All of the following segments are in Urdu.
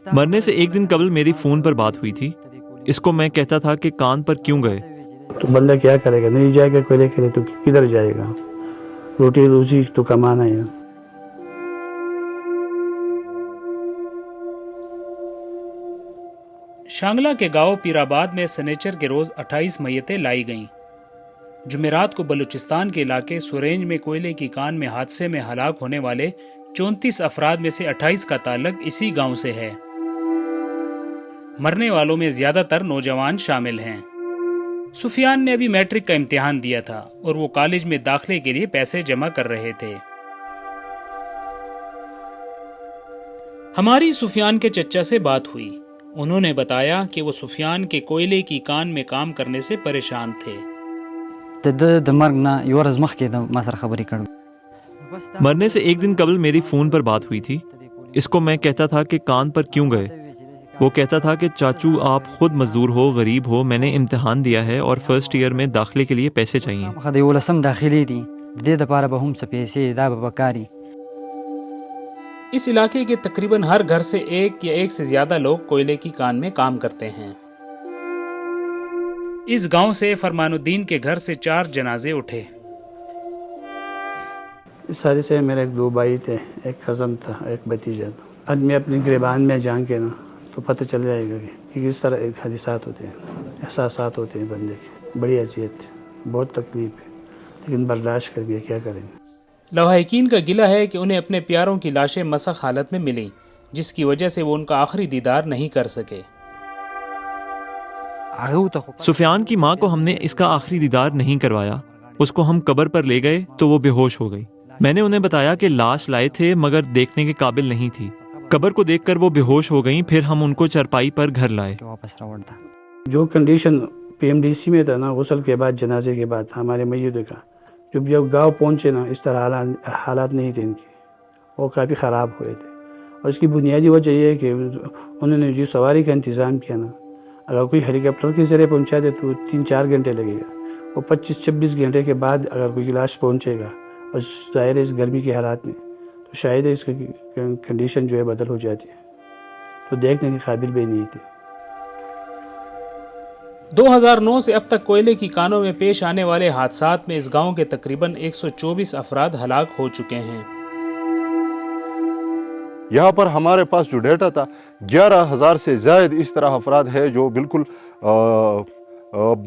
مرنے سے ایک دن قبل میری فون پر بات ہوئی تھی. اس کو میں کہتا تھا کہ کان پر کیوں گئے. تو بندہ کیا کرے گا, نہیں جائے گا کوئلے کے لیے تو کدھر جائے گا, روٹی روزی تو کمانا ہے. شانگلہ کے گاؤں پیر آباد میں سنیچر کے روز 28 میتیں لائی گئیں. جمعرات کو بلوچستان کے علاقے سورینج میں کوئلے کی کان میں حادثے میں ہلاک ہونے والے 34 افراد میں سے 28 کا تعلق اسی گاؤں سے ہے. مرنے والوں میں زیادہ تر نوجوان شامل ہیں. سفیان نے ابھی میٹرک کا امتحان دیا تھا اور وہ کالج میں داخلے کے لیے پیسے جمع کر رہے تھے. ہماری سفیان کے چچا سے بات ہوئی. انہوں نے بتایا کہ وہ سفیان کے کوئلے کی کان میں کام کرنے سے پریشان تھے. مرنے سے ایک دن قبل میری فون پر بات ہوئی تھی. اس کو میں کہتا تھا کہ کان پر کیوں گئے. وہ کہتا تھا کہ چاچو آپ خود مزدور ہو, غریب ہو, میں نے امتحان دیا ہے اور فرسٹ ایئر میں داخلے کے لیے پیسے چاہیے. اس علاقے کے تقریباً ہر گھر سے ایک یا ایک سے زیادہ لوگ کوئلے کی کان میں کام کرتے ہیں. اس گاؤں سے فرمان الدین کے گھر سے 4 جنازے اٹھے. اس سارے سے میرے ایک 2 بھائی تھے, ایک کزن تھا, ایک بھتیجا تھا. آدمی اپنی گریبان میں جان کے نا تو پتہ چل جائے گا کہ کس طرح ایک حادثات ہوتے ہیں, احساسات ہوتے ہیں بندے کے. بڑی اذیت ہے, بہت تکلیف ہے, لیکن برداشت کر کے کیا کریں. لواحقین کا گلہ ہے کہ انہیں اپنے پیاروں کی لاشیں مسخ حالت میں ملیں, جس کی وجہ سے وہ ان کا آخری دیدار نہیں کر سکے. سفیان کی ماں کو ہم نے اس کا آخری دیدار نہیں کروایا. اس کو ہم قبر پر لے گئے تو وہ بے ہوش ہو گئی. میں نے انہیں بتایا کہ لاش لائے تھے مگر دیکھنے کے قابل نہیں تھی. قبر کو دیکھ کر وہ بے ہوش ہو گئیں. پھر ہم ان کو چرپائی پر گھر لائے. جو کنڈیشن PMDC میں تھا نا, غسل کے بعد جنازے کے بعد ہمارے میت کا, جب گاؤں پہنچے نا اس طرح حالات نہیں تھے ان کی, وہ کافی خراب ہوئے تھے. اور اس کی بنیادی وجہ یہ ہے کہ انہوں نے جو سواری کا انتظام کیا نا, اگر کوئی ہیلی کاپٹر کے ذریعے پہنچا دے تو 3-4 گھنٹے لگے گا, اور 25-26 گھنٹے کے بعد اگر کوئی لاش پہنچے گا, اور ظاہر اس گرمی کے حالات میں تو شاید اس کی کنڈیشن جو ہے بدل ہو جاتی ہے, تو دیکھنے کے قابل بھی نہیں تھے. 2009 سے اب تک کوئلے کی کانوں میں پیش آنے والے حادثات میں اس گاؤں کے تقریباً 124 افراد ہلاک ہو چکے ہیں. یہاں پر ہمارے پاس جو ڈیٹا تھا 11,000 سے زائد اس طرح افراد ہے جو بالکل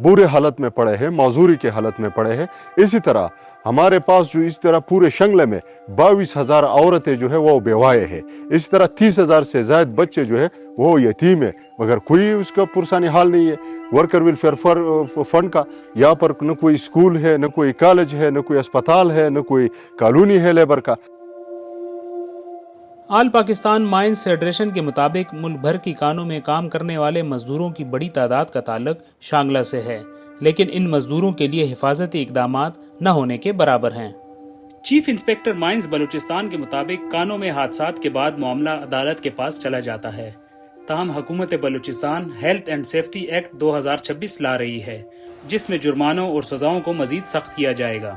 برے حالت میں پڑے ہیں, معذوری کے حالت میں پڑے ہیں. اسی طرح ہمارے پاس جو اس طرح پورے شنگلے میں 22,000 عورتیں جو ہے وہ بیوائے ہیں. اس طرح 30,000 سے زائد بچے جو ہے وہ یتیم ہیں, مگر کوئی اس کا پرسانی حال نہیں ہے. ورکر ویلفیئر فنڈ کا یہاں پر نہ کوئی اسکول ہے, نہ کوئی کالج ہے, نہ کوئی اسپتال ہے, نہ کوئی کالونی ہے لیبر کا. آل پاکستان مائنز فیڈریشن کے مطابق ملک بھر کی کانوں میں کام کرنے والے مزدوروں کی بڑی تعداد کا تعلق شانگلہ سے ہے, لیکن ان مزدوروں کے لیے حفاظتی اقدامات نہ ہونے کے برابر ہیں. چیف انسپیکٹر مائنز بلوچستان کے مطابق کانوں میں حادثات کے بعد معاملہ عدالت کے پاس چلا جاتا ہے. تاہم حکومت Balochistan health and safety act 2026 لا رہی ہے, جس میں جرمانوں اور سزاؤں کو مزید سخت کیا جائے گا.